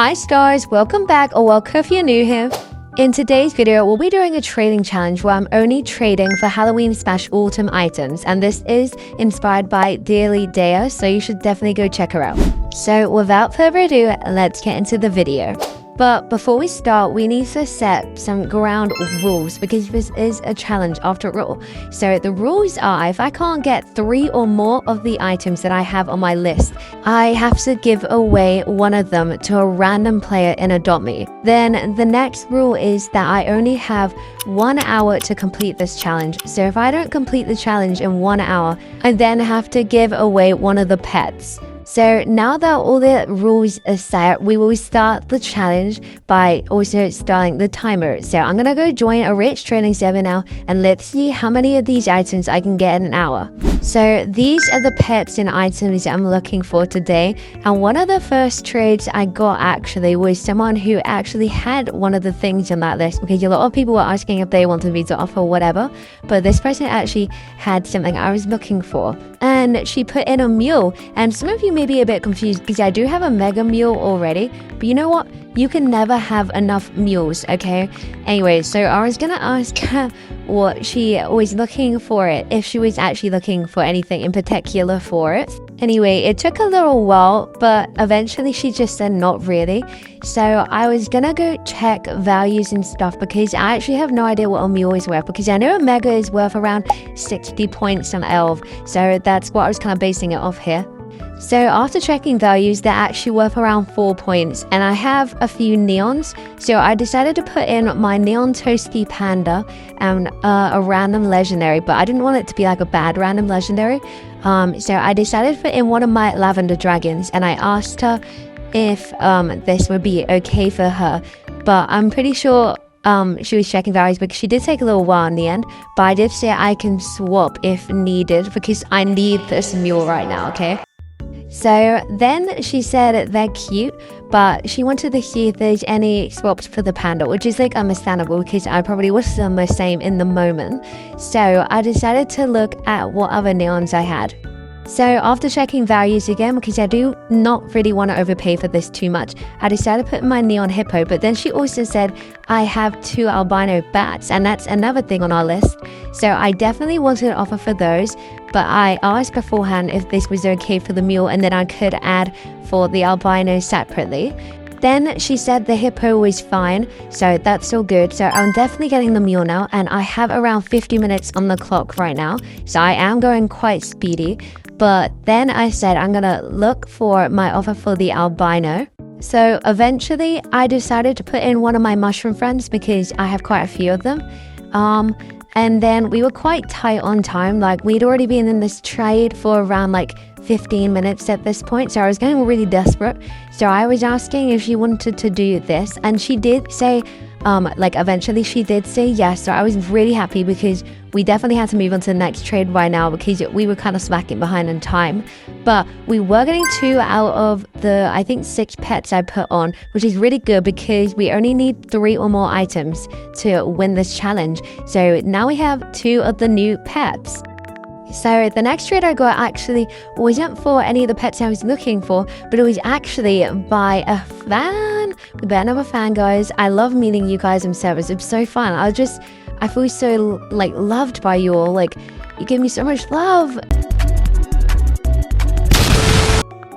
Hi stars, welcome back or welcome if you're new here. In today's video, we'll be doing a trading challenge where I'm only trading for Halloween/autumn items, and this is inspired by 𝐤𝐤𝐤, so you should definitely go check her out. So without further ado, let's get into the video. But before we start, we need to set some ground rules because this is a challenge after all. So the rules are, if I can't get 3 or more of the items that I have on my list, I have to give away one of them to a random player in Adopt Me. Then the next rule is that I only have 1 hour to complete this challenge. So if I don't complete the challenge in 1 hour, I then have to give away one of the pets. So now that all the rules are set, we will start the challenge by also starting the timer. So I'm gonna go join a rich trading server now, and let's see how many of these items I can get in an hour. So these are the pets and items I'm looking for today, and one of the first trades I got actually was someone who actually had one of the things on that list, because a lot of people were asking if they wanted me to offer whatever, but this person actually had something I was looking for, and she put in a mule. And some of you may be a bit confused because I do have a mega mule already, but you know what, you can never have enough mules, okay? Anyway, so I was gonna ask her what she was looking for, it if she was actually looking for anything in particular for it. Anyway, it took a little while, but eventually she just said not really. So I was gonna go check values and stuff because I actually have no idea what a mule is worth, because I know a mega is worth around 60 points on 𝐿, so that's what I was kind of basing it off here. So after checking values, they're actually worth around 4 points, and I have a few neons, so I decided to put in my neon toasty panda and a random legendary, but I didn't want it to be like a bad random legendary. So I decided to put in one of my lavender dragons, and I asked her if this would be okay for her, but I'm pretty sure she was checking values because she did take a little while in the end, but I did say I can swap if needed because I need this mule right now, okay? So then she said they're cute, but she wanted to see if there's any swaps for the panda, which is like understandable because I probably was the same in the moment. So I decided to look at what other neons I had. So after checking values again, because I do not really want to overpay for this too much, I decided to put my neon hippo, but then she also said I have 2 albino bats, and that's another thing on our list. So I definitely wanted to offer for those, but I asked beforehand if this was okay for the mule, and then I could add for the albino separately. Then she said the hippo was fine, so that's all good. So I'm definitely getting the mule now, and I have around 50 minutes on the clock right now, so I am going quite speedy. But then I said I'm gonna look for my offer for the albino. So eventually I decided to put in one of my mushroom friends because I have quite a few of them. And then we were quite tight on time, like we'd already been in this trade for around like 15 minutes at this point, so I was getting really desperate. So I was asking if she wanted to do this, and she did say eventually she did say yes. So I was really happy because we definitely had to move on to the next trade right now because we were kind of slacking behind in time. But we were getting 2 out of the, I think, 6 pets I put on, which is really good because we only need 3 or more items to win this challenge. So now we have 2 of the new pets. So the next trade I got actually wasn't for any of the pets I was looking for, but it was actually by a fan. We bet another fan, guys. I love meeting you guys in servers. It's so fun. I feel so like loved by you all. Like, you give me so much love.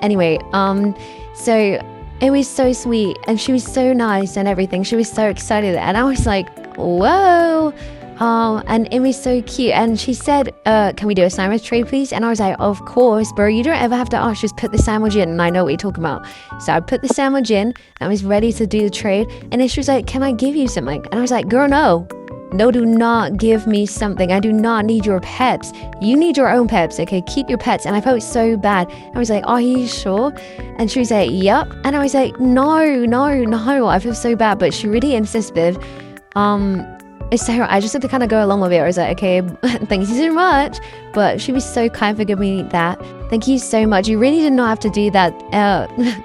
Anyway, so it was so sweet, and she was so nice and everything. She was so excited, and I was like, whoa. And it was so cute, and she said, can we do a sandwich trade please? And I was like, of course bro, you don't ever have to ask, just put the sandwich in and I know what you're talking about. So I put the sandwich in and I was ready to do the trade, and then she was like, can I give you something? And I was like, girl, no, do not give me something. I do not need your pets. You need your own pets, okay? Keep your pets. And I felt so bad. I was like, are you sure? And she was like, yep. And I was like, no, I feel so bad, but she really insisted. So I just had to kind of go along with it. I was like, okay, thank you so much. But she was so kind for giving me that. Thank you so much. You really did not have to do that,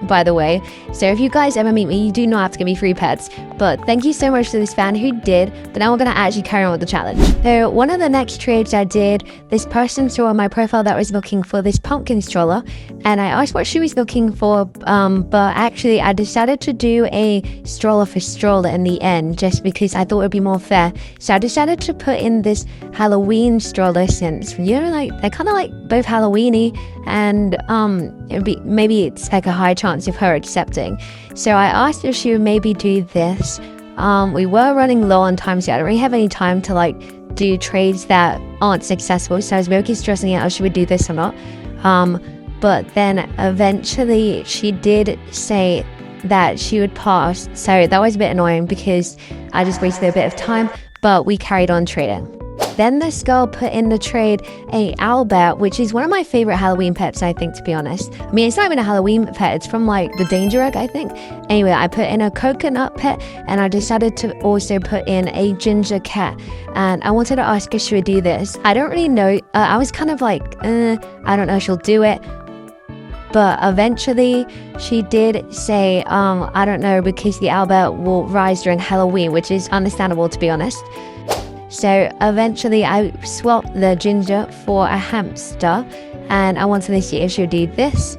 by the way. So if you guys ever meet me, you do not have to give me free pets. But thank you so much to this fan who did. But now we're going to actually carry on with the challenge. So one of the next trades I did, this person saw on my profile that was looking for this pumpkin stroller. And I asked what she was looking for. But actually I decided to do a stroller for stroller in the end, just because I thought it would be more fair. So I decided to put in this Halloween stroller, since, you know, like they're kind of like both Halloweeny, and maybe it's like a high chance of her accepting. So I asked if she would maybe do this. We were running low on time, so I don't really have any time to like do trades that aren't successful, so I was really stressing out if she would do this or not. But then eventually she did say that she would pass, so that was a bit annoying because I just wasted a bit of time, but we carried on trading. Then this girl put in the trade a owlbear, which is one of my favorite Halloween pets, I think, to be honest. I mean, it's not even a Halloween pet, it's from like the Danger Egg, I think. Anyway, I put in a coconut pet, and I decided to also put in a ginger cat. And I wanted to ask if she would do this. I don't really know. I was kind of like, I don't know if she'll do it. But eventually she did say, I don't know, because the owlbear will rise during Halloween, which is understandable, to be honest. So eventually I swapped the ginger for a hamster, and I wanted to see if she would do this.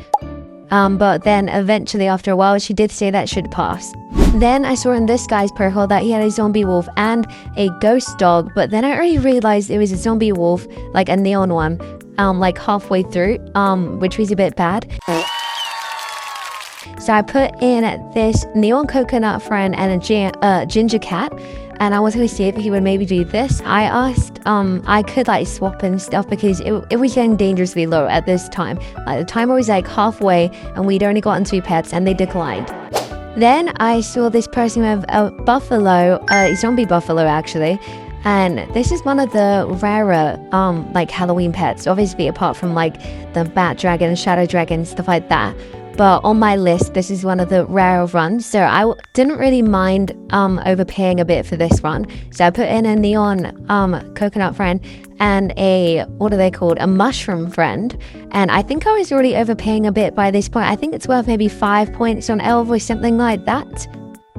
But then eventually after a while she did say that should pass. Then I saw in this guy's profile that he had a zombie wolf and a ghost dog, but then I already realized it was a zombie wolf, like a neon one, like halfway through, which was a bit bad. So I put in this neon coconut friend and a ginger cat, and I wanted to see if he would maybe do this. I asked I could like swap and stuff because it was getting dangerously low at this time. Like the timer was like halfway and we'd only gotten 2 pets and they declined. Then I saw this person with a buffalo, a zombie buffalo actually. And this is one of the rarer like Halloween pets, obviously apart from like the bat dragon, shadow dragon, stuff like that. But on my list, this is one of the rarer runs, so I didn't really mind overpaying a bit for this run. So I put in a neon coconut friend and a, what are they called, a mushroom friend. And I think I was already overpaying a bit by this point. I think it's worth maybe 5 points on 𝐿 or something like that.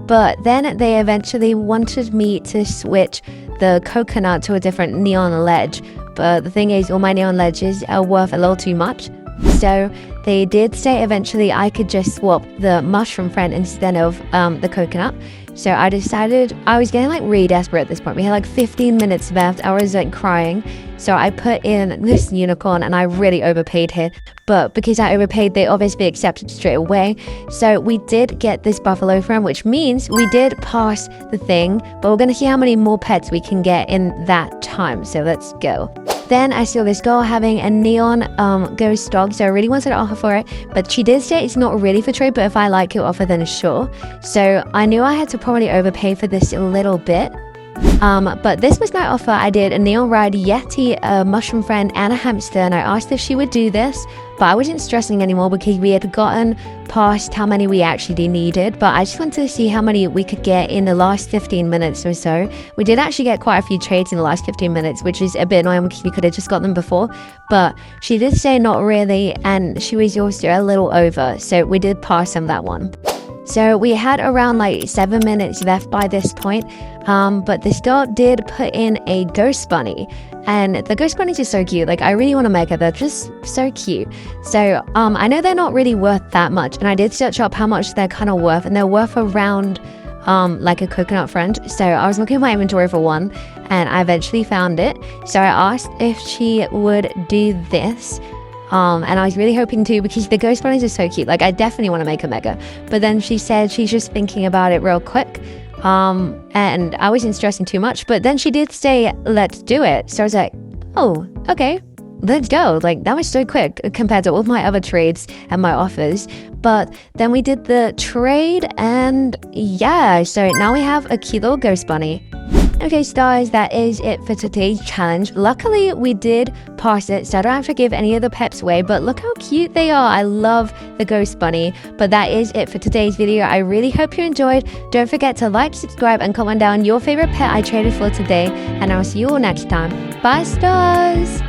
But then they eventually wanted me to switch the coconut to a different neon ledge. But the thing is, all my neon ledges are worth a little too much. So they did say eventually I could just swap the mushroom friend instead of the coconut. So I decided, I was getting like really desperate at this point. We had like 15 minutes left. I was like crying. So I put in this unicorn and I really overpaid here. But because I overpaid, they obviously accepted straight away. So we did get this buffalo friend, which means we did pass the thing. But we're going to see how many more pets we can get in that time. So let's go. Then I saw this girl having a neon ghost dog, so I really wanted to offer for it, but she did say it's not really for trade, but if I like it offer, then sure. So I knew I had to probably overpay for this a little bit. But this was my offer. I did a neon ride yeti, a mushroom friend, and a hamster, and I asked if she would do this, but I wasn't stressing anymore because we had gotten past how many we actually needed. But I just wanted to see how many we could get in the last 15 minutes or so. We did actually get quite a few trades in the last 15 minutes, which is a bit annoying because we could have just got them before. But she did say not really, and she was also a little over, so we did pass on that one. So we had around like 7 minutes left by this point, but this girl did put in a ghost bunny, and the ghost bunnies are so cute. Like I really want to make her, they're just so cute. So I know they're not really worth that much, and I did search up how much they're kind of worth, and they're worth around like a coconut friend. So I was looking at my inventory for one, and I eventually found it. So I asked if she would do this. And I was really hoping to, because the ghost bunnies are so cute. Like I definitely want to make a mega, but then she said she's just thinking about it real quick, and I wasn't stressing too much. But then she did say let's do it, so I was like, oh okay, let's go. Like that was so quick compared to all my other trades and my offers. But then we did the trade, and yeah, so now we have a cute little ghost bunny. Okay stars, that is it for today's challenge. Luckily we did pass it, so I don't have to give any of the peps away, but look how cute they are. I love the ghost bunny. But that is it for today's video. I really hope you enjoyed. Don't forget to like, subscribe, and comment down your favorite pet I traded for today, and I'll see you all next time. Bye stars.